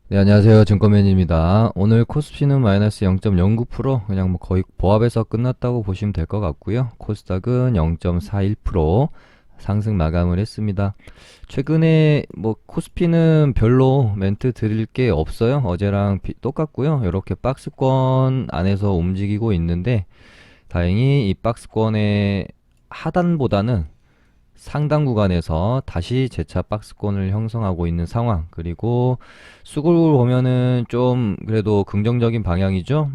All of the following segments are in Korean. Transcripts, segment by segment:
네, 안녕하세요. 증권맨입니다. 오늘 코스피는 마이너스 0.09%, 그냥 뭐 거의 보합에서 끝났다고 보시면 될 것 같고요. 코스닥은 0.41% 상승 마감을 했습니다. 최근에 뭐 코스피는 별로 멘트 드릴 게 없어요. 어제랑 똑같고요. 이렇게 박스권 안에서 움직이고 있는데 다행히 이 박스권의 하단보다는 상단 구간에서 다시 재차 박스권을 형성하고 있는 상황. 그리고 수급을 보면은 좀 그래도 긍정적인 방향이죠.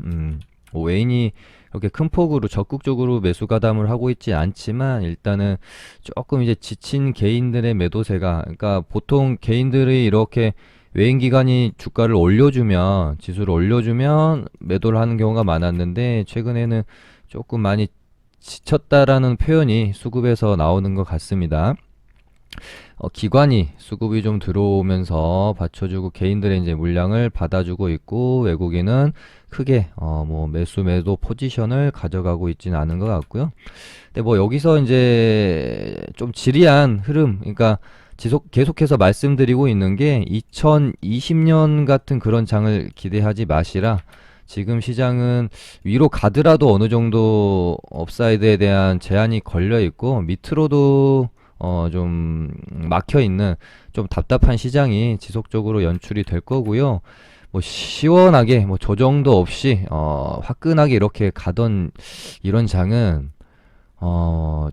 뭐 외인이 이렇게 큰 폭으로 적극적으로 매수 가담을 하고 있지 않지만 일단은 조금 이제 지친 개인들의 매도세가, 그러니까 보통 개인들이 이렇게 외인 기관이 주가를 올려주면, 지수를 올려주면 매도를 하는 경우가 많았는데 최근에는 조금 많이 지쳤다라는 표현이 수급에서 나오는 것 같습니다. 기관이 수급이 좀 들어오면서 받쳐주고 개인들의 이제 물량을 받아주고 있고, 외국인은 크게 뭐 매수 매도 포지션을 가져가고 있지는 않은 것 같고요. 근데 뭐 여기서 이제 좀 지리한 흐름, 그러니까 계속해서 말씀드리고 있는 게 2020년 같은 그런 장을 기대하지 마시라. 지금 시장은 위로 가더라도 어느 정도 업사이드에 대한 제한이 걸려 있고, 밑으로도 좀 막혀 있는 좀 답답한 시장이 지속적으로 연출이 될 거고요. 뭐 시원하게 뭐 조정도 없이 화끈하게 이렇게 가던 이런 장은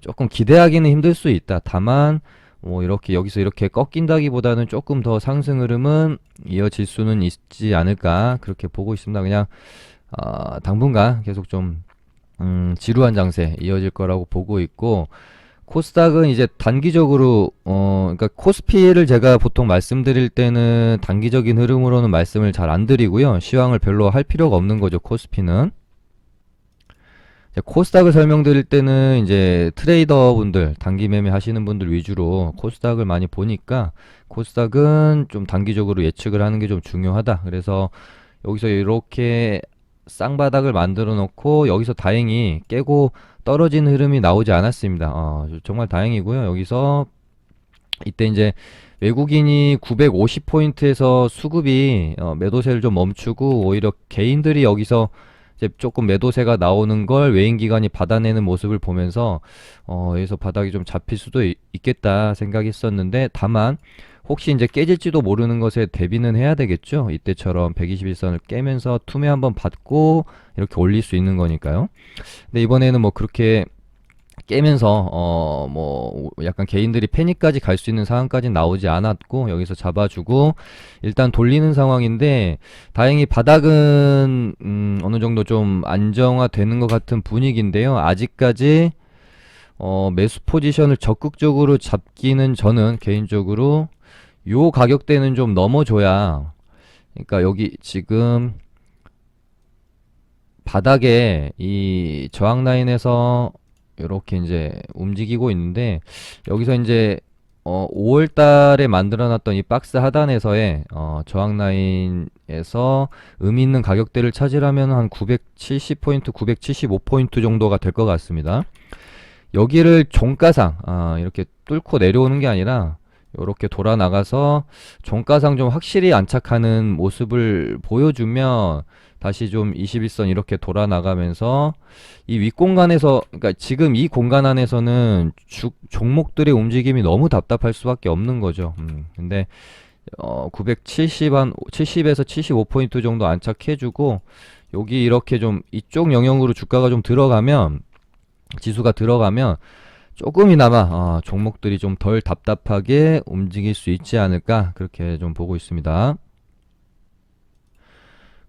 조금 기대하기는 힘들 수 있다. 다만 뭐 이렇게 여기서 이렇게 꺾인다기보다는 조금 더 상승 흐름은 이어질 수는 있지 않을까, 그렇게 보고 있습니다. 그냥 당분간 계속 좀 지루한 장세 이어질 거라고 보고 있고, 코스닥은 이제 단기적으로 그러니까 코스피를 제가 보통 말씀드릴 때는 단기적인 흐름으로는 말씀을 잘 안 드리고요. 시황을 별로 할 필요가 없는 거죠, 코스피는. 이제 코스닥을 설명드릴 때는 이제 트레이더 분들, 단기 매매 하시는 분들 위주로 코스닥을 많이 보니까 코스닥은 좀 단기적으로 예측을 하는 게 좀 중요하다. 그래서 여기서 이렇게 쌍바닥을 만들어 놓고 여기서 다행히 깨고 떨어진 흐름이 나오지 않았습니다. 정말 다행이고요. 여기서 이때 이제 외국인이 950포인트에서 수급이 매도세를 좀 멈추고 오히려 개인들이 여기서 이제 조금 매도세가 나오는 걸 외인 기관이 받아내는 모습을 보면서 여기서 바닥이 좀 잡힐 수도 있겠다 생각했었는데, 다만 혹시 이제 깨질지도 모르는 것에 대비는 해야 되겠죠. 이때처럼 121선을 깨면서 투매 한번 받고 이렇게 올릴 수 있는 거니까요. 근데 이번에는 뭐 그렇게 깨면서 뭐 약간 개인들이 패닉까지 갈 수 있는 상황까지 나오지 않았고, 여기서 잡아주고 일단 돌리는 상황인데, 다행히 바닥은 어느 정도 좀 안정화되는 것 같은 분위기인데요. 아직까지 매수 포지션을 적극적으로 잡기는 저는 개인적으로 요 가격대는 좀 넘어줘야, 그러니까 여기 지금 바닥에 이 저항 라인에서 이렇게 이제 움직이고 있는데, 여기서 이제 5월 달에 만들어 놨던 이 박스 하단에서의 저항 라인에서 의미 있는 가격대를 찾으려면 한 970포인트, 975포인트 정도가 될 것 같습니다. 여기를 종가상 이렇게 뚫고 내려오는 게 아니라 이렇게 돌아 나가서 종가상 좀 확실히 안착하는 모습을 보여주면 다시 좀 21선 이렇게 돌아 나가면서 이 윗공간에서, 그러니까 지금 이 공간 안에서는 종목들의 움직임이 너무 답답할 수밖에 없는 거죠. 근데 970, 한 70에서 75포인트 정도 안착해주고 여기 이렇게 좀 이쪽 영역으로 주가가 좀 들어가면, 지수가 들어가면 조금이나마 종목들이 좀 덜 답답하게 움직일 수 있지 않을까, 그렇게 좀 보고 있습니다.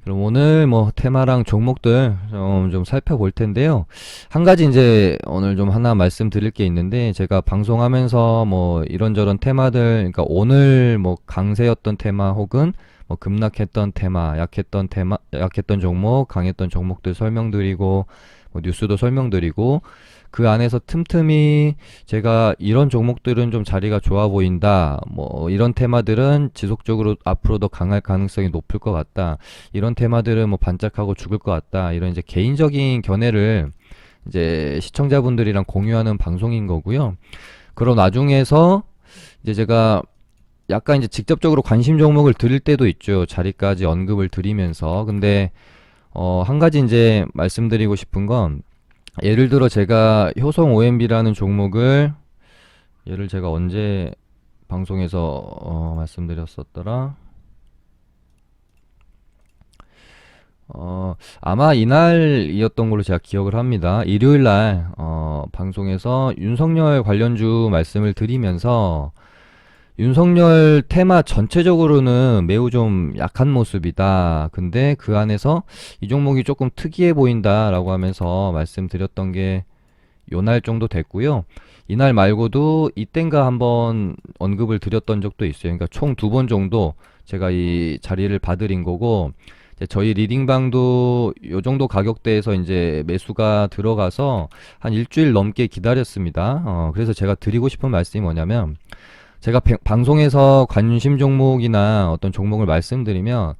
그럼 오늘 뭐 테마랑 종목들 좀 살펴볼 텐데요. 한 가지 이제 오늘 좀 하나 말씀드릴 게 있는데, 제가 방송하면서 뭐 이런저런 테마들, 그러니까 오늘 뭐 강세였던 테마 혹은 뭐 급락했던 테마, 약했던 테마, 약했던 종목, 강했던 종목들 설명드리고, 뭐 뉴스도 설명드리고, 그 안에서 틈틈이 제가 이런 종목들은 좀 자리가 좋아 보인다, 뭐 이런 테마들은 지속적으로 앞으로도 강할 가능성이 높을 것 같다, 이런 테마들은 뭐 반짝하고 죽을 것 같다, 이런 이제 개인적인 견해를 이제 시청자분들이랑 공유하는 방송인 거고요. 그런 와중에서 이제 제가 약간 이제 직접적으로 관심 종목을 드릴 때도 있죠. 자리까지 언급을 드리면서. 근데 한 가지 이제 말씀드리고 싶은 건, 예를 들어 제가 효성 OMB라는 종목을, 얘를 제가 언제 방송에서 말씀드렸었더라. 아마 이날이었던 걸로 제가 기억을 합니다. 일요일 날 방송에서 윤석열 관련주 말씀을 드리면서, 윤석열 테마 전체적으로는 매우 좀 약한 모습이다. 근데 그 안에서 이 종목이 조금 특이해 보인다라고 하면서 말씀드렸던 게 요날 정도 됐고요. 이날 말고도 이땐가 한번 언급을 드렸던 적도 있어요. 그러니까 총 두 번 정도 제가 이 자리를 봐드린 거고, 이제 저희 리딩방도 요 정도 가격대에서 이제 매수가 들어가서 한 일주일 넘게 기다렸습니다. 그래서 제가 드리고 싶은 말씀이 뭐냐면, 제가 방송에서 관심 종목이나 어떤 종목을 말씀드리면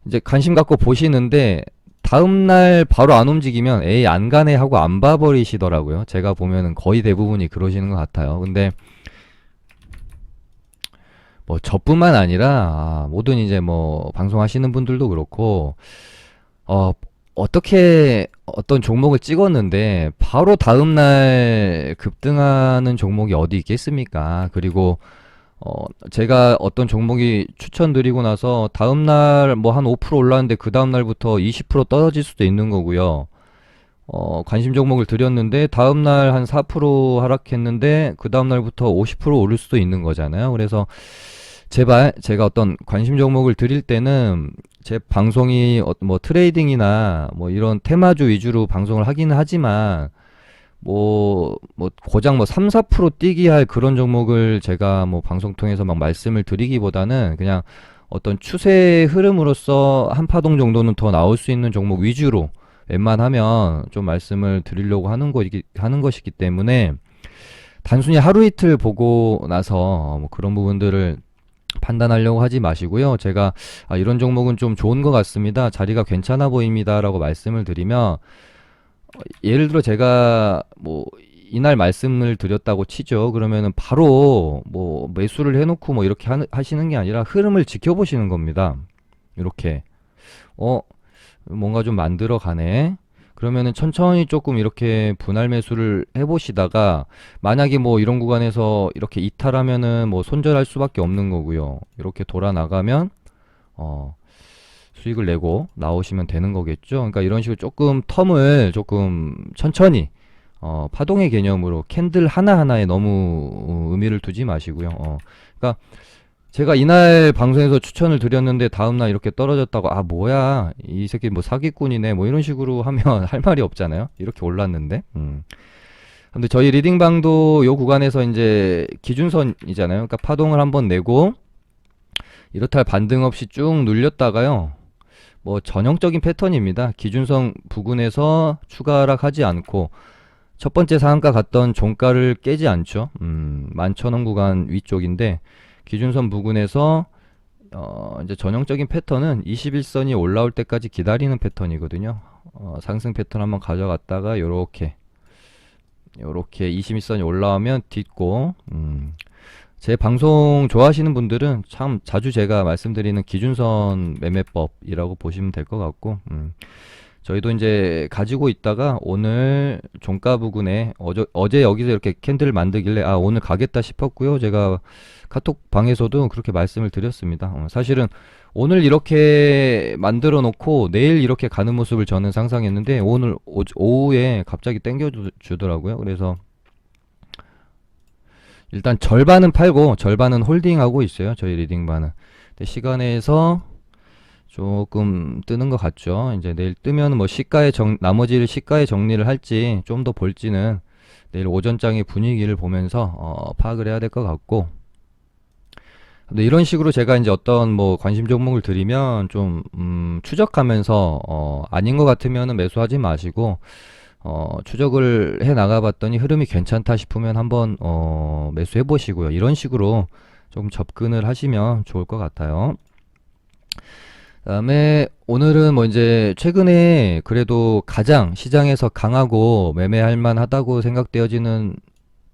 이제 관심 갖고 보시는데 다음날 바로 안 움직이면 에이 안 가네 하고 안 봐버리시더라고요. 제가 보면은 거의 대부분이 그러시는 것 같아요. 근데 뭐 저뿐만 아니라 모든 이제 뭐 방송하시는 분들도 그렇고, 어, 어떻게 어떤 종목을 찍었는데 바로 다음날 급등하는 종목이 어디 있겠습니까? 그리고 제가 어떤 종목이 추천드리고 나서 다음날 뭐 한 5% 올랐는데 그 다음날부터 20% 떨어질 수도 있는 거고요. 관심 종목을 드렸는데 다음날 한 4% 하락했는데 그 다음날부터 50% 오를 수도 있는 거잖아요. 그래서 제발 제가 어떤 관심 종목을 드릴 때는 제 방송이 뭐 트레이딩이나 뭐 이런 테마주 위주로 방송을 하기는 하지만 뭐 고작 뭐 3, 4% 뛰기 할 그런 종목을 제가 뭐 방송 통해서 막 말씀을 드리기보다는 그냥 어떤 추세의 흐름으로서 한 파동 정도는 더 나올 수 있는 종목 위주로 웬만하면 좀 말씀을 드리려고 하는 것이기 때문에, 단순히 하루 이틀 보고 나서 뭐 그런 부분들을 판단하려고 하지 마시고요. 제가 이런 종목은 좀 좋은 것 같습니다. 자리가 괜찮아 보입니다. 라고 말씀을 드리면, 예를 들어 제가 뭐 이날 말씀을 드렸다고 치죠. 그러면은 바로 뭐 매수를 해놓고 뭐 이렇게 하시는 게 아니라 흐름을 지켜보시는 겁니다. 이렇게 뭔가 좀 만들어 가네. 그러면은 천천히 조금 이렇게 분할 매수를 해보시다가, 만약에 뭐 이런 구간에서 이렇게 이탈하면은 뭐 손절할 수밖에 없는 거고요. 이렇게 돌아 나가면 수익을 내고 나오시면 되는 거겠죠. 그러니까 이런 식으로 조금 텀을 조금 천천히 파동의 개념으로 캔들 하나하나에 너무 의미를 두지 마시고요. 그러니까 제가 이날 방송에서 추천을 드렸는데 다음날 이렇게 떨어졌다고 뭐야 이 새끼 뭐 사기꾼이네 뭐 이런 식으로 하면 할 말이 없잖아요. 이렇게 올랐는데. 근데 저희 리딩방도 요 구간에서 이제 기준선이잖아요. 그러니까 파동을 한번 내고 이렇다 할 반등 없이 쭉 눌렸다가요, 뭐 전형적인 패턴입니다. 기준선 부근에서 추가 하락하지 않고 첫 번째 상한가 갔던 종가를 깨지 않죠. 11,000원 구간 위쪽인데, 기준선 부근에서 이제 전형적인 패턴은 21선이 올라올 때까지 기다리는 패턴이거든요. 상승 패턴 한번 가져갔다가 요렇게 21선이 올라오면 딛고, 제 방송 좋아하시는 분들은 참 자주 제가 말씀드리는 기준선 매매법이라고 보시면 될 것 같고, 저희도 이제 가지고 있다가 오늘 종가 부근에 어제 여기서 이렇게 캔들을 만들길래 오늘 가겠다 싶었고요. 제가 카톡 방에서도 그렇게 말씀을 드렸습니다. 사실은 오늘 이렇게 만들어 놓고 내일 이렇게 가는 모습을 저는 상상했는데 오늘 오후에 갑자기 땡겨 주더라고요. 그래서 일단 절반은 팔고 절반은 홀딩하고 있어요. 저희 리딩반은. 근데 시간에서 조금 뜨는 것 같죠. 이제 내일 뜨면 뭐 나머지를 시가에 정리를 할지 좀 더 볼지는 내일 오전장의 분위기를 보면서 파악을 해야 될 것 같고, 근데 이런 식으로 제가 이제 어떤 뭐 관심 종목을 드리면 좀 추적하면서 아닌 것 같으면은 매수하지 마시고, 추적을 해 나가봤더니 흐름이 괜찮다 싶으면 한번 매수해 보시고요. 이런 식으로 좀 접근을 하시면 좋을 것 같아요. 그다음에 오늘은 뭐 이제 최근에 그래도 가장 시장에서 강하고 매매할 만하다고 생각되어지는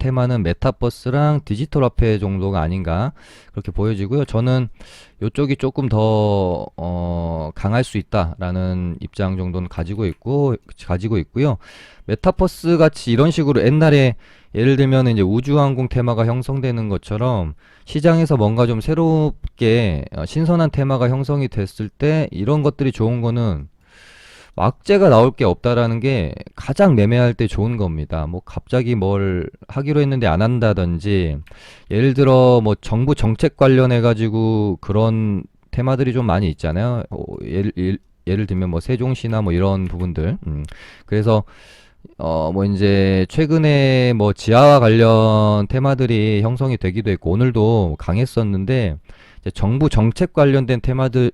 테마는 메타버스랑 디지털 화폐 정도가 아닌가 그렇게 보여지고요. 저는 이쪽이 조금 더 강할 수 있다라는 입장 정도는 가지고 있고요. 메타버스 같이 이런 식으로 옛날에 예를 들면 이제 우주항공 테마가 형성되는 것처럼 시장에서 뭔가 좀 새롭게 신선한 테마가 형성이 됐을 때 이런 것들이 좋은 거는 악재가 나올 게 없다라는 게 가장 매매할 때 좋은 겁니다. 뭐 갑자기 뭘 하기로 했는데 안 한다든지 예를 들어 뭐 정부 정책 관련해 가지고 그런 테마들이 좀 많이 있잖아요. 예를 들면 뭐 세종시나 뭐 이런 부분들. 그래서 뭐 이제 최근에 뭐 지하와 관련 테마들이 형성이 되기도 했고 오늘도 강했었는데 이제 정부 정책 관련된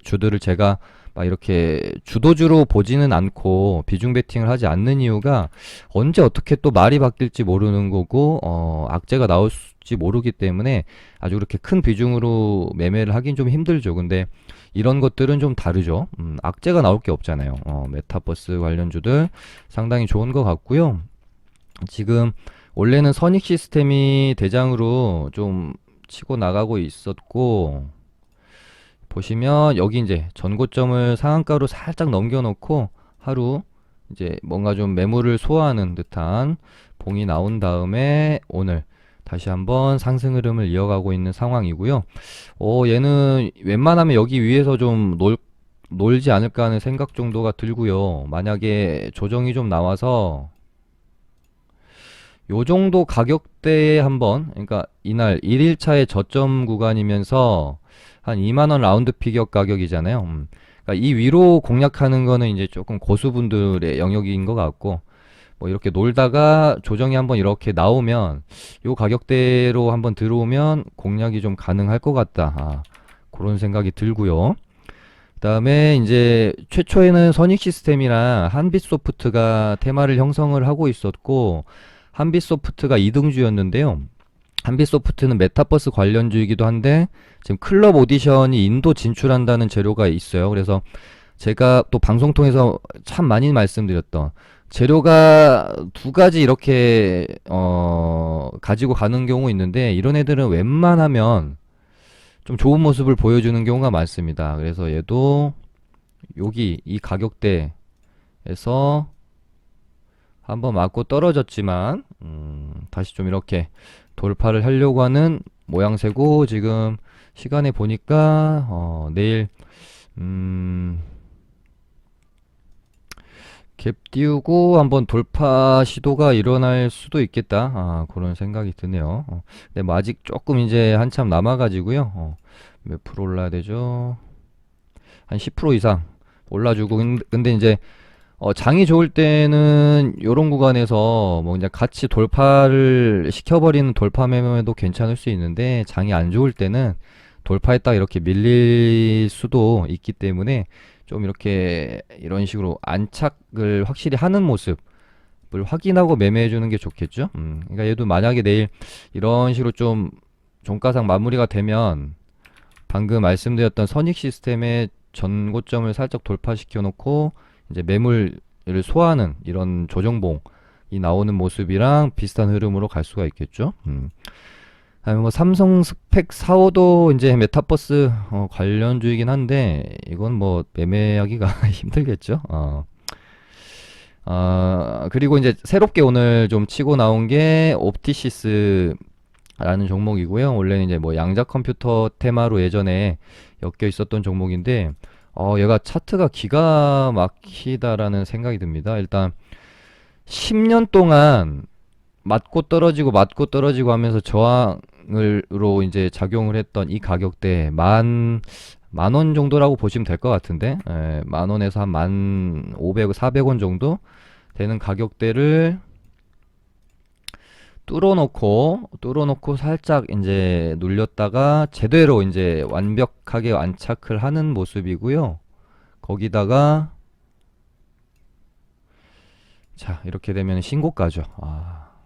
주들을 제가 막 이렇게 주도주로 보지는 않고 비중 베팅을 하지 않는 이유가 언제 어떻게 또 말이 바뀔지 모르는 거고 악재가 나올지 모르기 때문에 아주 그렇게 큰 비중으로 매매를 하긴 좀 힘들죠. 근데 이런 것들은 좀 다르죠. 악재가 나올 게 없잖아요. 메타버스 관련주들 상당히 좋은 것 같고요. 지금 원래는 선익 시스템이 대장으로 좀 치고 나가고 있었고 보시면 여기 이제 전고점을 상한가로 살짝 넘겨놓고 하루 이제 뭔가 좀 매물을 소화하는 듯한 봉이 나온 다음에 오늘 다시 한번 상승 흐름을 이어가고 있는 상황이고요. 얘는 웬만하면 여기 위에서 좀 놀지 않을까 하는 생각 정도가 들고요. 만약에 조정이 좀 나와서 요 정도 가격대에 한번 그러니까 이날 1일차의 저점 구간이면서 한 2만원 라운드 피겨 가격이잖아요. 그러니까 이 위로 공략하는 거는 이제 조금 고수분들의 영역인 것 같고 뭐 이렇게 놀다가 조정이 한번 이렇게 나오면 요 가격대로 한번 들어오면 공략이 좀 가능할 것 같다. 그런 생각이 들고요. 그다음에 이제 최초에는 선익 시스템이랑 한빛소프트가 테마를 형성을 하고 있었고 한빛소프트가 2등주였는데요. 한빛소프트는 메타버스 관련주이기도 한데 지금 클럽 오디션이 인도 진출한다는 재료가 있어요. 그래서 제가 또 방송 통해서 참 많이 말씀드렸던 재료가 두 가지 이렇게 가지고 가는 경우 있는데 이런 애들은 웬만하면 좀 좋은 모습을 보여주는 경우가 많습니다. 그래서 얘도 여기 이 가격대에서 한번 맞고 떨어졌지만 다시 좀 이렇게 돌파를 하려고 하는 모양새고 지금 시간에 보니까 내일 갭 띄우고 한번 돌파 시도가 일어날 수도 있겠다. 그런 생각이 드네요. 근데 뭐 아직 조금 이제 한참 남아가지고요. 몇 프로 올라야 되죠? 한 10% 이상 올라주고 근데 이제 장이 좋을 때는 요런 구간에서 뭐 이제 같이 돌파를 시켜버리는 돌파 매매도 괜찮을 수 있는데 장이 안 좋을 때는 돌파했다 이렇게 밀릴 수도 있기 때문에 좀 이렇게 이런 식으로 안착을 확실히 하는 모습을 확인하고 매매해 주는 게 좋겠죠. 그러니까 얘도 만약에 내일 이런 식으로 좀 종가상 마무리가 되면 방금 말씀드렸던 선익 시스템의 전고점을 살짝 돌파시켜 놓고 이제 매물을 소화하는 이런 조정봉이 나오는 모습이랑 비슷한 흐름으로 갈 수가 있겠죠. 다음에 뭐 삼성 스펙 4호도 이제 메타버스 관련주이긴 한데 이건 뭐 매매하기가 힘들겠죠. 그리고 이제 새롭게 오늘 좀 치고 나온 게 옵티시스 라는 종목이고요. 원래는 이제 뭐 양자 컴퓨터 테마로 예전에 엮여 있었던 종목인데 얘가 차트가 기가 막히다라는 생각이 듭니다. 일단 10년 동안 맞고 떨어지고 하면서 저항으로 이제 작용을 했던 이 가격대 만 원 정도라고 보시면 될 것 같은데, 만 원에서 한 1,500, 400원 정도 되는 가격대를 뚫어놓고 살짝 이제 눌렸다가 제대로 이제 완벽하게 안착을 하는 모습이고요. 거기다가 자 이렇게 되면 신고가죠.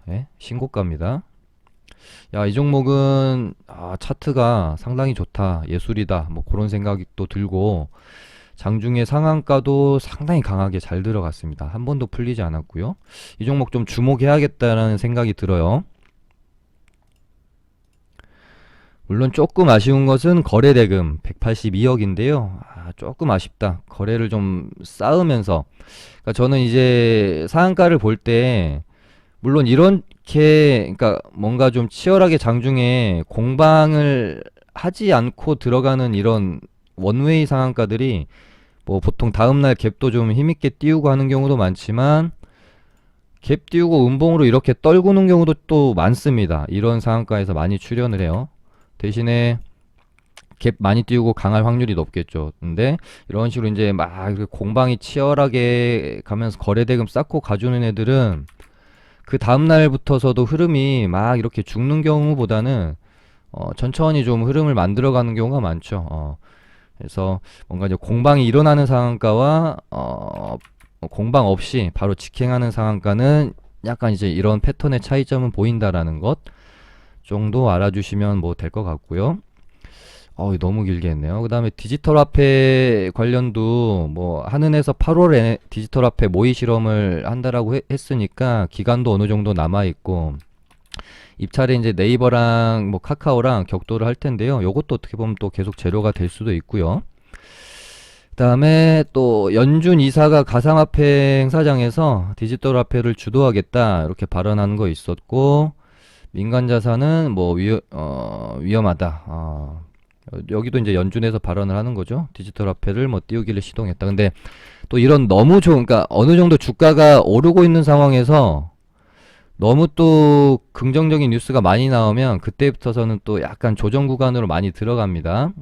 예? 신고가입니다. 야, 이 종목은 차트가 상당히 좋다, 예술이다, 뭐 그런 생각이 또 들고 장중에 상한가도 상당히 강하게 잘 들어갔습니다. 한 번도 풀리지 않았고요. 이 종목 좀 주목해야겠다라는 생각이 들어요. 물론 조금 아쉬운 것은 거래 대금 182억인데요. 조금 아쉽다. 거래를 좀 쌓으면서. 그러니까 저는 이제 상한가를 볼 때, 물론 이렇게, 그러니까 뭔가 좀 치열하게 장중에 공방을 하지 않고 들어가는 이런 원웨이 상한가들이 뭐 보통 다음날 갭도 좀 힘있게 띄우고 하는 경우도 많지만, 갭 띄우고 음봉으로 이렇게 떨구는 경우도 또 많습니다. 이런 상한가에서 많이 출현을 해요. 대신에 갭 많이 띄우고 강할 확률이 높겠죠. 근데 이런 식으로 이제 막 공방이 치열하게 가면서 거래대금 쌓고 가주는 애들은 그 다음날부터서도 흐름이 막 이렇게 죽는 경우보다는 천천히 좀 흐름을 만들어가는 경우가 많죠. 그래서 뭔가 이제 공방이 일어나는 상한가와 공방 없이 바로 직행하는 상한가는 약간 이제 이런 패턴의 차이점은 보인다라는 것 정도 알아주시면 뭐 될 것 같고요. 너무 길게 했네요. 그 다음에 디지털 화폐 관련도 뭐 한은에서 8월에 디지털 화폐 모의 실험을 한다라고 했으니까 기간도 어느 정도 남아 있고 입찰에 이제 네이버랑 뭐 카카오랑 격돌을 할 텐데요. 요것도 어떻게 보면 또 계속 재료가 될 수도 있고요. 그 다음에 또 연준 이사가 가상화폐 행사장에서 디지털 화폐를 주도하겠다 이렇게 발언하는 거 있었고 민간 자산은 뭐 위험하다. 여기도 이제 연준에서 발언을 하는 거죠. 디지털 화폐를 뭐 띄우기를 시도했다. 근데 또 이런 너무 좋은, 그러니까 어느 정도 주가가 오르고 있는 상황에서 너무 또 긍정적인 뉴스가 많이 나오면 그때부터서는 또 약간 조정 구간으로 많이 들어갑니다.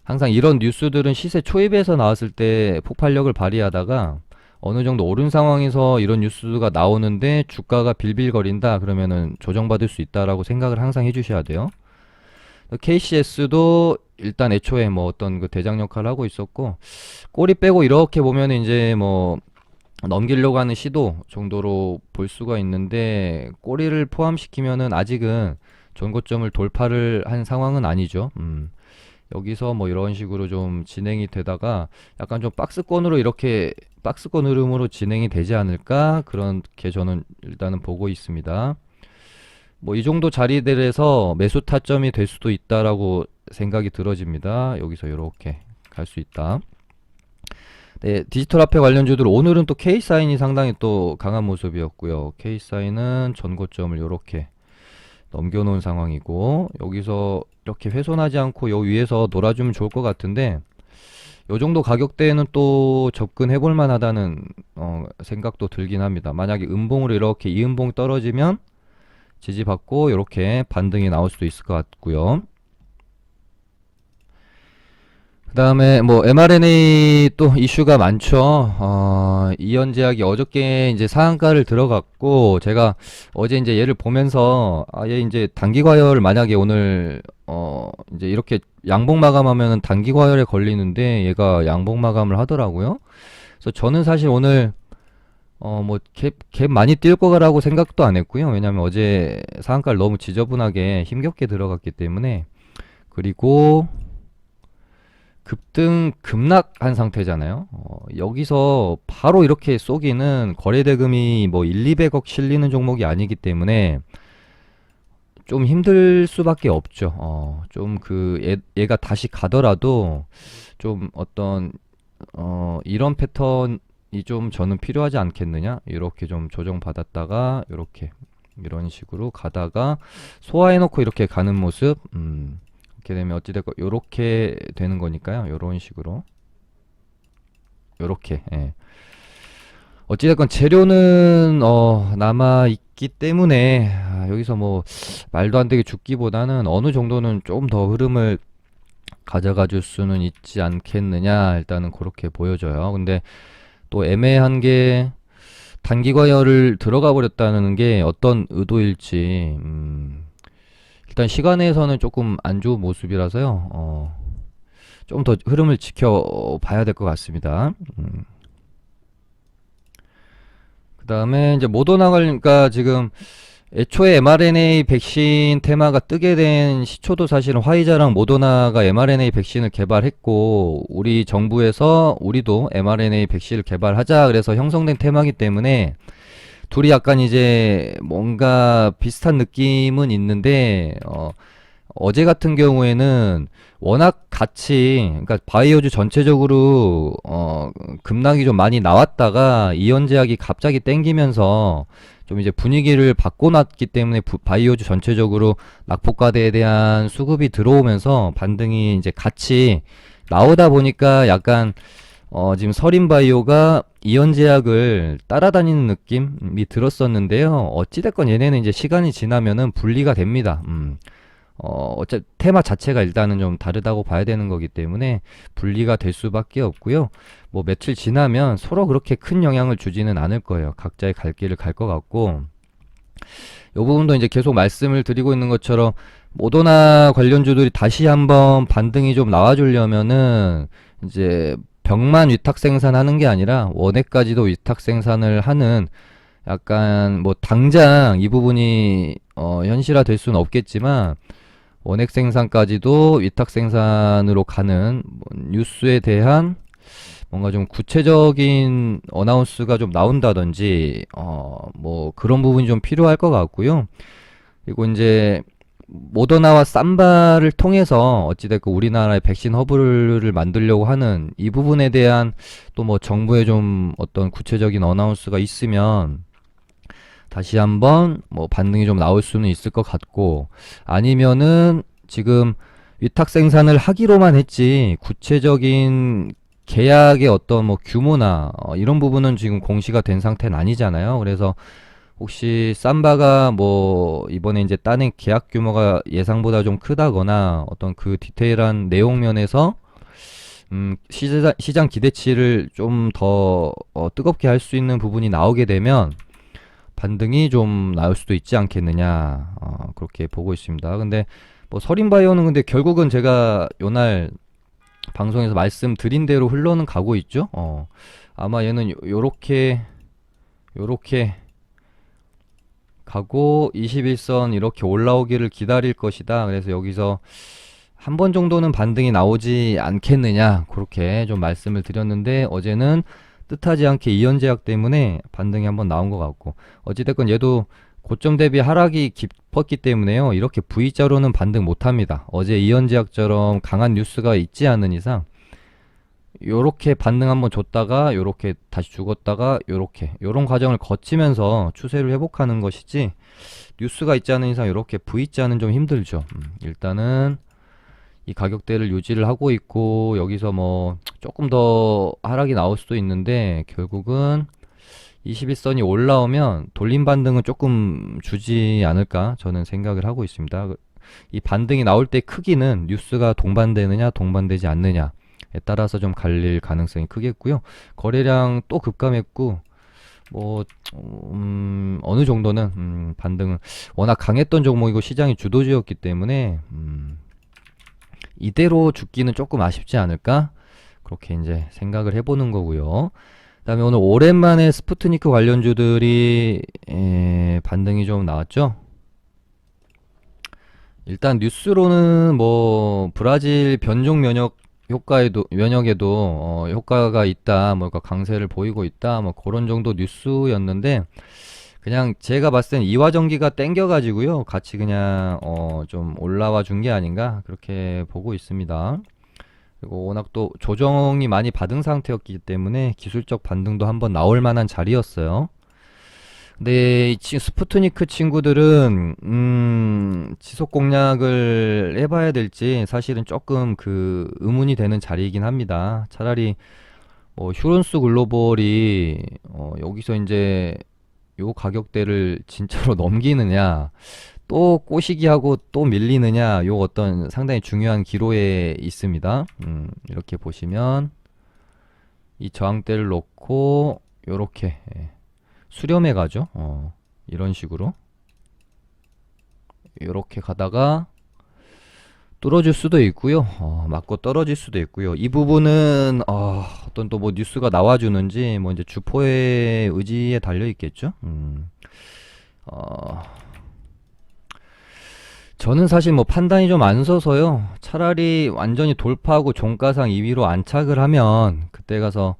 항상 이런 뉴스들은 시세 초입에서 나왔을 때 폭발력을 발휘하다가 어느 정도 오른 상황에서 이런 뉴스가 나오는데 주가가 빌빌거린다 그러면은 조정받을 수 있다라고 생각을 항상 해주셔야 돼요. KCS도 일단 애초에 뭐 어떤 그 대장 역할을 하고 있었고 꼬리 빼고 이렇게 보면 이제 뭐 넘기려고 하는 시도 정도로 볼 수가 있는데 꼬리를 포함시키면은 아직은 전고점을 돌파를 한 상황은 아니죠. 여기서 뭐 이런 식으로 좀 진행이 되다가 약간 좀 박스권으로 이렇게 박스권 흐름으로 진행이 되지 않을까 그렇게 저는 일단은 보고 있습니다. 뭐 이 정도 자리들에서 매수 타점이 될 수도 있다라고 생각이 들어집니다. 여기서 이렇게 갈 수 있다. 네, 디지털 화폐 관련주들 오늘은 또 K사인이 상당히 또 강한 모습이었고요. K사인은 전고점을 이렇게 넘겨놓은 상황이고 여기서 이렇게 훼손하지 않고 요 위에서 놀아주면 좋을 것 같은데 요 정도 가격대에는 또 접근해볼 만하다는 생각도 들긴 합니다. 만약에 음봉으로 이렇게 이음봉 떨어지면 지지받고 이렇게 반등이 나올 수도 있을 것 같고요. 그 다음에 뭐 mRNA 또 이슈가 많죠. 이연제약이 어저께 이제 상한가를 들어갔고 제가 어제 이제 얘를 보면서 얘 이제 단기 과열 만약에 오늘 이제 이렇게 양봉 마감하면은 단기 과열에 걸리는데 얘가 양봉 마감을 하더라고요. 그래서 저는 사실 오늘 뭐 갭 많이 뛸 거라고 생각도 안 했고요. 왜냐면 어제 상한가를 너무 지저분하게 힘겹게 들어갔기 때문에. 그리고 급등 급락한 상태잖아요. 여기서 바로 이렇게 쏘기는 거래대금이 뭐 1, 200억 실리는 종목이 아니기 때문에 좀 힘들 수밖에 없죠. 좀 얘가 다시 가더라도 좀 어떤 이런 패턴이 좀 저는 필요하지 않겠느냐. 이렇게 좀 조정받았다가 이렇게 이런 식으로 가다가 소화해놓고 이렇게 가는 모습. 이렇게 되면 어찌됐건 요렇게 되는 거니까요. 요런 식으로 요렇게 어찌됐건 재료는 남아 있기 때문에 여기서 뭐 말도 안 되게 죽기보다는 어느 정도는 좀 더 흐름을 가져가 줄 수는 있지 않겠느냐 일단은 그렇게 보여져요. 근데 또 애매한 게 단기 과열을 들어가 버렸다는 게 어떤 의도일지 일단 시간에서는 조금 안 좋은 모습이라서요. 좀 더 흐름을 지켜봐야 될 것 같습니다. 그 다음에 이제 모더나가 그러니까 지금 애초에 mRNA 백신 테마가 뜨게 된 시초도 사실은 화이자랑 모더나가 mRNA 백신을 개발했고 우리 정부에서 우리도 mRNA 백신을 개발하자 그래서 형성된 테마이기 때문에 둘이 약간 이제 뭔가 비슷한 느낌은 있는데 어제 같은 경우에는 워낙 같이, 그러니까 바이오주 전체적으로, 급락이 좀 많이 나왔다가 이연제약이 갑자기 땡기면서 좀 이제 분위기를 바꿔놨기 때문에 바이오주 전체적으로 낙폭과대에 대한 수급이 들어오면서 반등이 이제 같이 나오다 보니까 약간 지금 서린바이오가 이연제약을 따라다니는 느낌이 들었었는데요. 어찌됐건 얘네는 이제 시간이 지나면은 분리가 됩니다. 테마 자체가 일단은 좀 다르다고 봐야 되는 거기 때문에 분리가 될 수밖에 없고요. 뭐 며칠 지나면 서로 그렇게 큰 영향을 주지는 않을 거예요. 각자의 갈 길을 갈 것 같고, 이 부분도 이제 계속 말씀을 드리고 있는 것처럼 모더나 관련주들이 다시 한번 반등이 좀 나와주려면은 이제 병만 위탁 생산하는 게 아니라 원액까지도 위탁 생산을 하는, 약간 뭐 당장 이 부분이 현실화될 수는 없겠지만 원액 생산까지도 위탁 생산으로 가는 뉴스에 대한 뭔가 좀 구체적인 어나운스가 좀 나온다든지 뭐 그런 부분이 좀 필요할 것 같고요. 그리고 이제 모더나와 삼바를 통해서 어찌됐건 우리나라의 백신 허브를 만들려고 하는 이 부분에 대한 또 뭐 정부의 좀 어떤 구체적인 어나운스가 있으면 다시 한번 뭐 반등이 좀 나올 수는 있을 것 같고, 아니면은 지금 위탁 생산을 하기로만 했지 구체적인 계약의 어떤 뭐 규모나 이런 부분은 지금 공시가 된 상태는 아니잖아요. 그래서 혹시 삼바가 뭐 이번에 이제 따낸 계약 규모가 예상보다 좀 크다거나 어떤 그 디테일한 내용 면에서 시장 기대치를 좀 더 뜨겁게 할 수 있는 부분이 나오게 되면 반등이 좀 나올 수도 있지 않겠느냐, 그렇게 보고 있습니다. 근데 뭐 서린바이오는 근데 결국은 제가 요날 방송에서 말씀드린 대로 흘러는 가고 있죠. 아마 얘는 요렇게 가고 21선 이렇게 올라오기를 기다릴 것이다. 그래서 여기서 한 번 정도는 반등이 나오지 않겠느냐, 그렇게 좀 말씀을 드렸는데 어제는 뜻하지 않게 이연제약 때문에 반등이 한번 나온 것 같고, 어찌됐건 얘도 고점 대비 하락이 깊었기 때문에요. 이렇게 V자로는 반등 못합니다. 어제 이연제약처럼 강한 뉴스가 있지 않은 이상 요렇게 반등 한번 줬다가 요렇게 다시 죽었다가 요런 과정을 거치면서 추세를 회복하는 것이지, 뉴스가 있지 않은 이상 요렇게 V자는 좀 힘들죠. 일단은 이 가격대를 유지를 하고 있고, 여기서 뭐 조금 더 하락이 나올 수도 있는데 결국은 21선이 올라오면 돌림 반등은 조금 주지 않을까 저는 생각을 하고 있습니다. 이 반등이 나올 때 크기는 뉴스가 동반되느냐 동반되지 않느냐에 따라서 좀 갈릴 가능성이 크겠고요. 거래량 또 급감했고, 뭐 어느 정도는 반등은 워낙 강했던 종목이고 시장이 주도주였기 때문에 이대로 죽기는 조금 아쉽지 않을까, 그렇게 이제 생각을 해보는 거고요. 그다음에 오늘 오랜만에 스푸트니크 관련주들이 반등이 좀 나왔죠. 일단 뉴스로는 뭐 브라질 변종 면역에도 효과가 있다, 뭐 강세를 보이고 있다, 뭐 그런 정도 뉴스였는데, 그냥 제가 봤을 땐 이화전기가 땡겨가지고요 같이 그냥 좀 올라와 준 게 아닌가, 그렇게 보고 있습니다. 그리고 워낙 또 조정이 많이 받은 상태였기 때문에 기술적 반등도 한번 나올 만한 자리였어요. 근데 이 스푸트니크 친구들은 지속 공략을 해봐야 될지 사실은 조금 그 의문이 되는 자리이긴 합니다. 차라리 휴런스 글로벌이 여기서 이제 요 가격대를 진짜로 넘기느냐, 또 꼬시기 하고 또 밀리느냐, 요 어떤 상당히 중요한 기로에 있습니다. 이렇게 보시면 이 저항대를 놓고 요렇게 수렴해 가죠. 이런 식으로 요렇게 가다가 뚫어줄 수도 있고요, 맞고 떨어질 수도 있고요. 이 부분은 어떤 또 뭐 뉴스가 나와주는지 뭐 이제 주포의 의지에 달려 있겠죠. 저는 사실 뭐 판단이 좀 안 서서요. 차라리 완전히 돌파하고 종가상 2위로 안착을 하면 그때 가서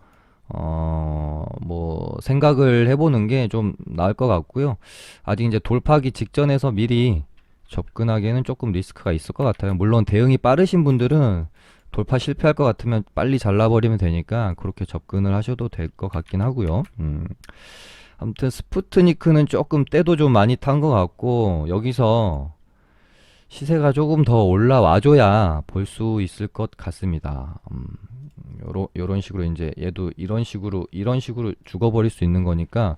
뭐 생각을 해보는 게 좀 나을 것 같고요. 아직 이제 돌파하기 직전에서 미리 접근하기에는 조금 리스크가 있을 것 같아요. 물론 대응이 빠르신 분들은 돌파 실패할 것 같으면 빨리 잘라버리면 되니까 그렇게 접근을 하셔도 될 것 같긴 하고요. 아무튼 스푸트니크는 조금 때도 좀 많이 탄 것 같고 여기서 시세가 조금 더 올라와줘야 볼 수 있을 것 같습니다. 요런 식으로 이제 얘도 이런 식으로 죽어버릴 수 있는 거니까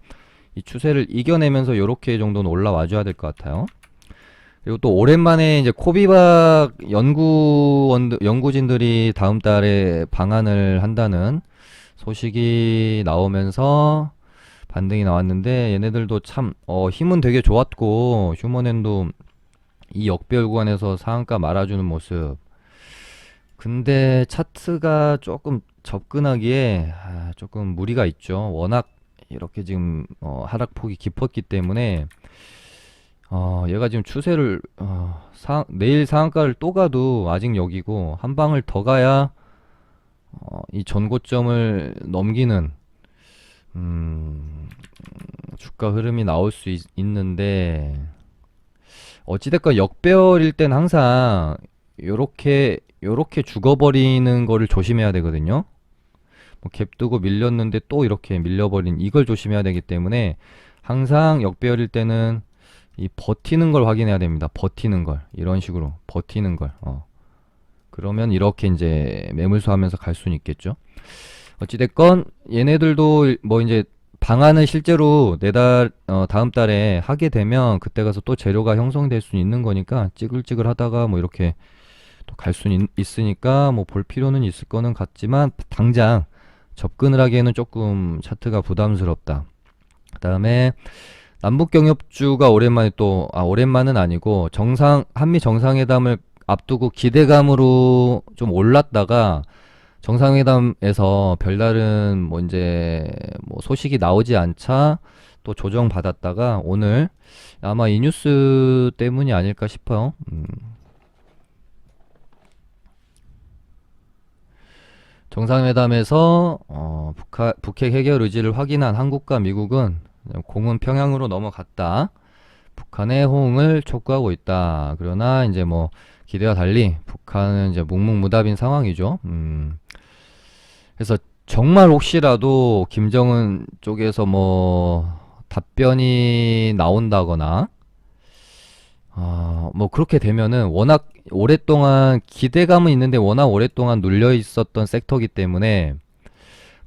이 추세를 이겨내면서 요렇게 정도는 올라와줘야 될 것 같아요. 그리고 또 오랜만에 이제 코비박 연구진들이 다음 달에 방한을 한다는 소식이 나오면서 반등이 나왔는데 얘네들도 참 힘은 되게 좋았고 휴먼엔도 이 역별 구간에서 상한가 말아주는 모습. 근데 차트가 조금 접근하기에 조금 무리가 있죠. 워낙 이렇게 지금 하락폭이 깊었기 때문에 얘가 지금 추세를 내일 상한가를 또 가도 아직 여기고 한 방을 더 가야 이 전고점을 넘기는 주가 흐름이 나올 수 있는데 어찌됐건 역배열일 땐 항상 요렇게 죽어버리는 거를 조심해야 되거든요. 뭐 갭 두고 밀렸는데 또 이렇게 밀려버린 이걸 조심해야 되기 때문에 항상 역배열일 때는 이 버티는 걸 확인해야 됩니다. 버티는 걸 이런 식으로 버티는 걸 그러면 이렇게 이제 매물수 하면서 갈 수는 있겠죠. 어찌됐건 얘네들도 뭐 이제 방안을 실제로 다음 달에 하게 되면 그때 가서 또 재료가 형성될 수 있는 거니까 찌글찌글 하다가 뭐 이렇게 또 갈 수 있으니까 뭐 볼 필요는 있을 거는 같지만 당장 접근을 하기에는 조금 차트가 부담스럽다. 그 다음에 남북경협주가 오랜만은 아니고 한미 정상회담을 앞두고 기대감으로 좀 올랐다가 정상회담에서 별다른 뭐 이제 뭐 소식이 나오지 않자 또 조정받았다가 오늘 아마 이 뉴스 때문이 아닐까 싶어요. 정상회담에서 북핵 해결 의지를 확인한 한국과 미국은 공은 평양으로 넘어갔다. 북한의 호응을 촉구하고 있다. 그러나 이제 뭐 기대와 달리 북한은 이제 묵묵무답인 상황이죠. 그래서 정말 혹시라도 김정은 쪽에서 뭐 답변이 나온다거나 뭐 그렇게 되면은 워낙 오랫동안 기대감은 있는데 워낙 오랫동안 눌려 있었던 섹터이기 때문에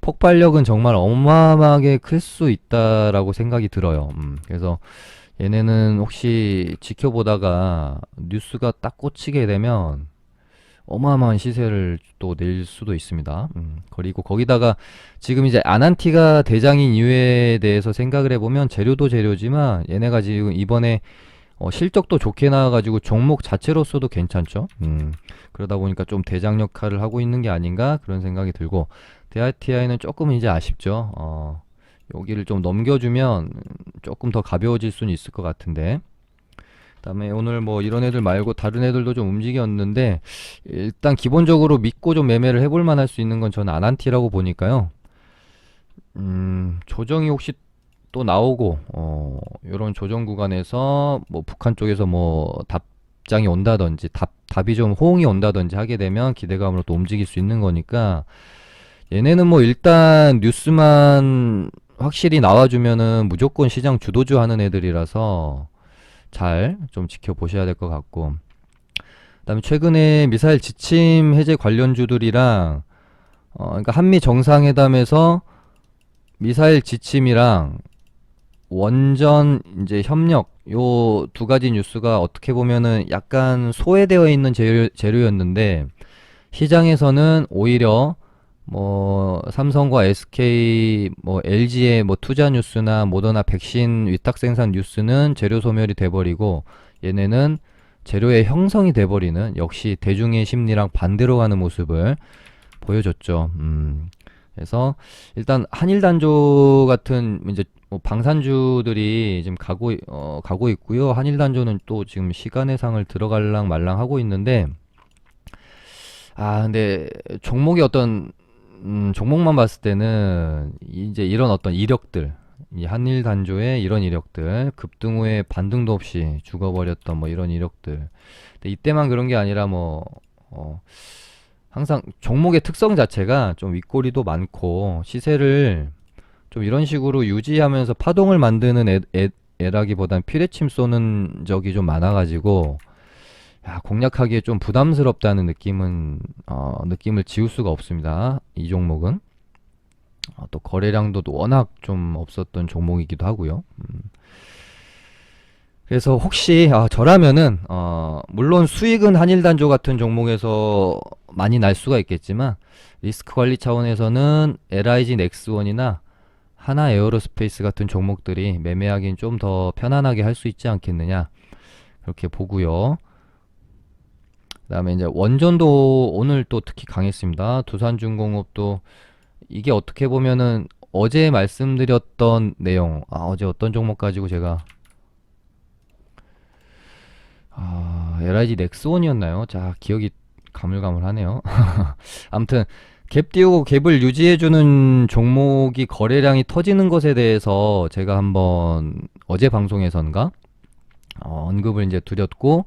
폭발력은 정말 어마어마하게 클 수 있다라고 생각이 들어요. 그래서 얘네는 혹시 지켜보다가 뉴스가 딱 꽂히게 되면 어마어마한 시세를 또 낼 수도 있습니다. 그리고 거기다가 지금 이제 아난티가 대장인 이유에 대해서 생각을 해보면 재료도 재료지만 얘네가 지금 이번에 실적도 좋게 나와가지고 종목 자체로서도 괜찮죠. 그러다 보니까 좀 대장 역할을 하고 있는 게 아닌가 그런 생각이 들고 DITI는 조금 이제 아쉽죠. 여기를 좀 넘겨주면 조금 더 가벼워질 수는 있을 것 같은데 그다음에 오늘 뭐 이런 애들 말고 다른 애들도 좀 움직였는데 일단 기본적으로 믿고 좀 매매를 해볼 만할 수 있는 건 저는 아난티라고 보니까요. 조정이 혹시 또 나오고 요런 조정 구간에서 뭐 북한 쪽에서 뭐 답장이 온다든지 답이 좀 호응이 온다든지 하게 되면 기대감으로 또 움직일 수 있는 거니까 얘네는 뭐 일단 뉴스만 확실히 나와주면은 무조건 시장 주도주 하는 애들이라서 잘 좀 지켜보셔야 될 것 같고 그다음에 최근에 미사일 지침 해제 관련주들이랑 그러니까 한미 정상회담에서 미사일 지침이랑 원전 이제 협력 요 두 가지 뉴스가 어떻게 보면은 약간 소외되어 있는 재료였는데 시장에서는 오히려 뭐 삼성과 SK 뭐 LG의 뭐 투자 뉴스나 모더나 백신 위탁 생산 뉴스는 재료 소멸이 돼버리고 얘네는 재료의 형성이 돼버리는 역시 대중의 심리랑 반대로 가는 모습을 보여줬죠. 그래서 일단 한일단조 같은 이제 뭐 방산주들이 지금 가고 있고요. 한일단조는 또 지금 시간의 상을 들어갈랑 말랑 하고 있는데 근데 종목이 종목만 봤을 때는 이제 이런 어떤 이력들 이 한일 단조의 이런 이력들, 급등 후에 반등도 없이 죽어버렸던 뭐 이런 이력들. 근데 이때만 그런 게 아니라 뭐 항상 종목의 특성 자체가 좀 윗꼬리도 많고 시세를 좀 이런 식으로 유지하면서 파동을 만드는 애라기보단 피레침 쏘는 적이 좀 많아가지고 야, 공략하기에 좀 부담스럽다는 느낌을 지울 수가 없습니다. 이 종목은. 또 거래량도 워낙 좀 없었던 종목이기도 하고요. 그래서 혹시 저라면은 물론 수익은 한일단조 같은 종목에서 많이 날 수가 있겠지만 리스크 관리 차원에서는 LIG 넥스원이나 하나 에어로스페이스 같은 종목들이 매매하기는 좀 더 편안하게 할 수 있지 않겠느냐 그렇게 보고요. 그다음에 이제 원전도 오늘 또 특히 강했습니다. 두산중공업도 이게 어떻게 보면은 어제 말씀드렸던 내용, 어제 어떤 종목 가지고 제가 LIG 넥스원이었나요? 자, 기억이 가물가물하네요. 아무튼 갭 띄우고 갭을 유지해주는 종목이 거래량이 터지는 것에 대해서 제가 한번 어제 방송에선가 언급을 이제 드렸고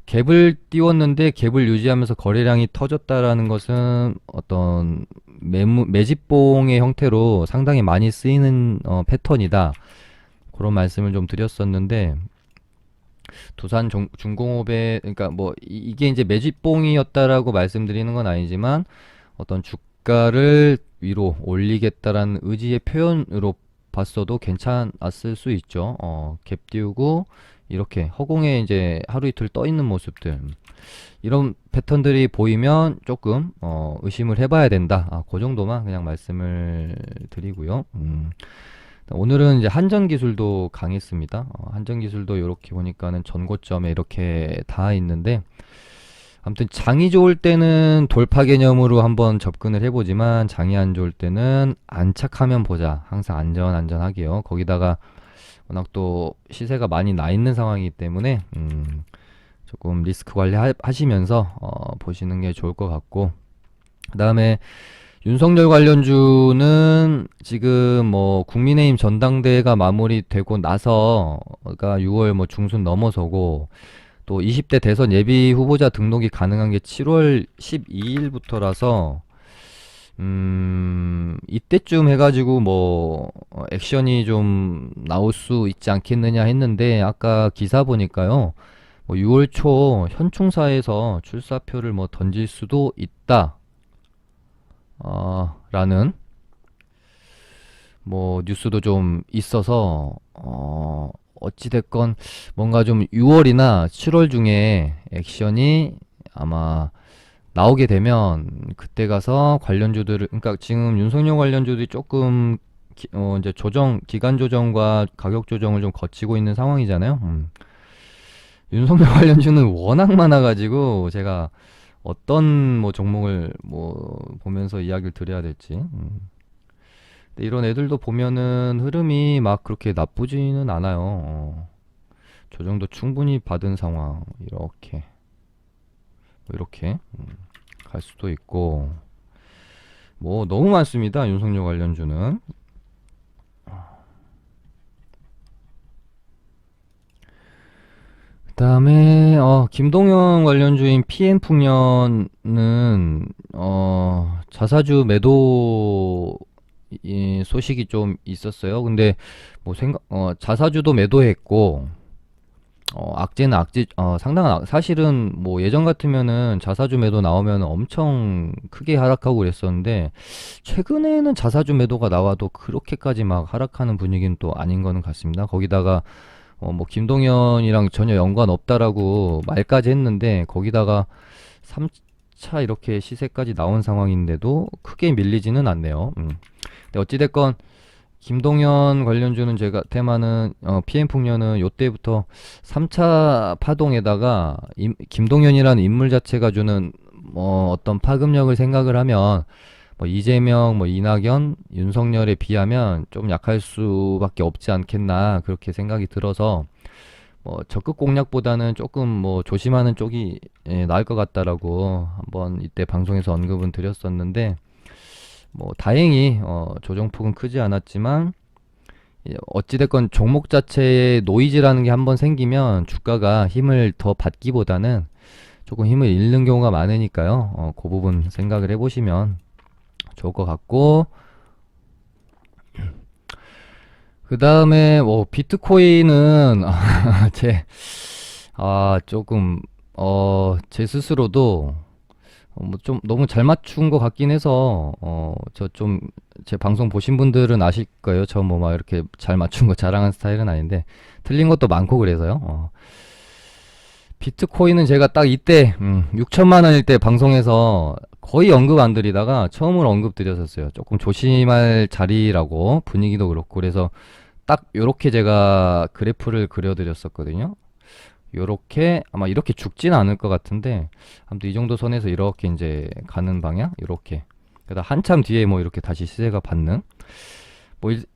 갭을 띄웠는데 갭을 유지하면서 거래량이 터졌다라는 것은 어떤 매집봉의 형태로 상당히 많이 쓰이는 패턴이다. 그런 말씀을 좀 드렸었는데 중공업의 그러니까 뭐 이게 이제 매집봉이었다라고 말씀드리는 건 아니지만 어떤 주가를 위로 올리겠다라는 의지의 표현으로 봤어도 괜찮았을 수 있죠. 갭 띄우고 이렇게 허공에 이제 하루 이틀 떠 있는 모습들 이런 패턴들이 보이면 조금 의심을 해봐야 된다. 그 정도만 그냥 말씀을 드리고요. 오늘은 이제 한전기술도 강했습니다. 한전기술도 이렇게 보니까는 전고점에 이렇게 닿아 있는데 아무튼 장이 좋을 때는 돌파 개념으로 한번 접근을 해보지만 장이 안 좋을 때는 안착하면 보자. 항상 안전하게요. 거기다가 워낙 또 시세가 많이 나 있는 상황이기 때문에 조금 리스크 관리 하시면서 보시는 게 좋을 것 같고 그 다음에 윤석열 관련주는 지금 뭐 국민의힘 전당대회가 마무리되고 나서가 6월 뭐 중순 넘어서고 또 20대 대선 예비 후보자 등록이 가능한 게 7월 12일부터라서 이때쯤 해가지고 뭐 액션이 좀 나올 수 있지 않겠느냐 했는데 아까 기사 보니까요 뭐 6월 초 현충사에서 출사표를 뭐 던질 수도 있다 라는 뭐 뉴스도 좀 있어서 어찌됐건 뭔가 좀 6월이나 7월 중에 액션이 아마 나오게 되면 그때 가서 관련주들을 그러니까 지금 윤석열 관련주들이 조금 이제 기간 조정과 가격 조정을 좀 거치고 있는 상황이잖아요. 윤석열 관련주는 워낙 많아가지고 제가 어떤 뭐 종목을 뭐 보면서 이야기를 드려야 될지. 근데 이런 애들도 보면은 흐름이 막 그렇게 나쁘지는 않아요. 조정도 충분히 받은 상황 이렇게 뭐 이렇게 갈 수도 있고 뭐 너무 많습니다. 윤석열 관련주는. 그다음에 김동현 관련주인 PN풍년은 자사주 매도 소식이 좀 있었어요. 근데 뭐 자사주도 매도했고 악재는 상당한 사실은 뭐 예전 같으면은 자사주 매도 나오면 엄청 크게 하락하고 그랬었는데 최근에는 자사주 매도가 나와도 그렇게까지 막 하락하는 분위기는 또 아닌 거는 같습니다. 거기다가 뭐 김동연이랑 전혀 연관 없다라고 말까지 했는데 거기다가 3차 이렇게 시세까지 나온 상황인데도 크게 밀리지는 않네요. 근데 어찌됐건 김동연 관련주는 제가 테마는 PM풍년은 요때부터 3차 파동에다가 김동연이라는 인물 자체가 주는 어떤 파급력을 생각을 하면 뭐 이재명, 뭐 이낙연, 윤석열에 비하면 좀 약할 수밖에 없지 않겠나 그렇게 생각이 들어서 뭐 적극 공략보다는 조금 뭐 조심하는 쪽이 나을 것 같다라고 한번 이때 방송에서 언급은 드렸었는데 뭐 다행히 조정폭은 크지 않았지만 어찌됐건 종목 자체에 노이즈라는 게 한번 생기면 주가가 힘을 더 받기보다는 조금 힘을 잃는 경우가 많으니까요. 그 부분 생각을 해보시면 좋을 것 같고, 그 다음에 뭐 비트코인은 조금 제 스스로도 뭐 좀 너무 잘 맞춘 것 같긴 해서 저 좀 제 방송 보신 분들은 아실 거예요. 저 뭐 막 이렇게 잘 맞춘 거 자랑하는 스타일은 아닌데 틀린 것도 많고 그래서요. 비트코인은 제가 딱 이때 6천만 원일 때 방송에서 거의 언급 안 드리다가 처음으로 언급 드렸었어요. 조금 조심할 자리라고, 분위기도 그렇고. 그래서 딱 요렇게 제가 그래프를 그려드렸었거든요. 요렇게 아마 이렇게 죽지는 않을 것 같은데 아무튼 이 정도 선에서 이렇게 이제 가는 방향, 요렇게. 그러다 한참 뒤에 뭐 이렇게 다시 시세가 받는,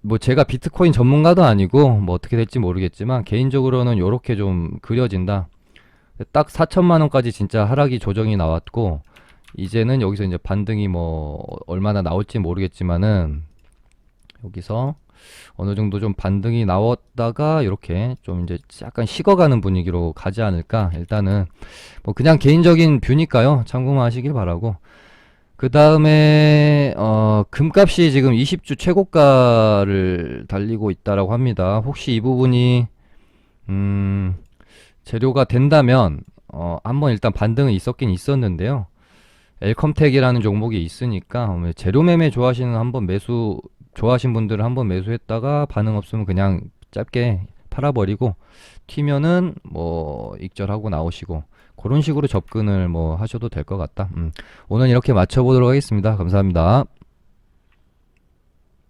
뭐 제가 비트코인 전문가도 아니고 뭐 어떻게 될지 모르겠지만 개인적으로는 요렇게 좀 그려진다. 딱 4천만 원까지 진짜 하락이 조정이 나왔고, 이제는 여기서 이제 반등이 뭐 얼마나 나올지 모르겠지만은 여기서 어느 정도 좀 반등이 나왔다가 이렇게 좀 이제 약간 식어가는 분위기로 가지 않을까. 일단은 뭐 그냥 개인적인 뷰니까요. 참고만 하시길 바라고. 그 다음에 금값이 지금 20주 최고가를 달리고 있다라고 합니다. 혹시 이 부분이 재료가 된다면 한번 일단 반등은 있었긴 있었는데요. 엘컴텍이라는 종목이 있으니까 재료 매매 좋아하시는 한번 매수 좋아하신 분들은 한번 매수했다가 반응 없으면 그냥 짧게 팔아버리고, 튀면은 뭐 익절하고 나오시고 그런 식으로 접근을 뭐 하셔도 될 것 같다. 오늘 이렇게 맞춰보도록 하겠습니다. 감사합니다.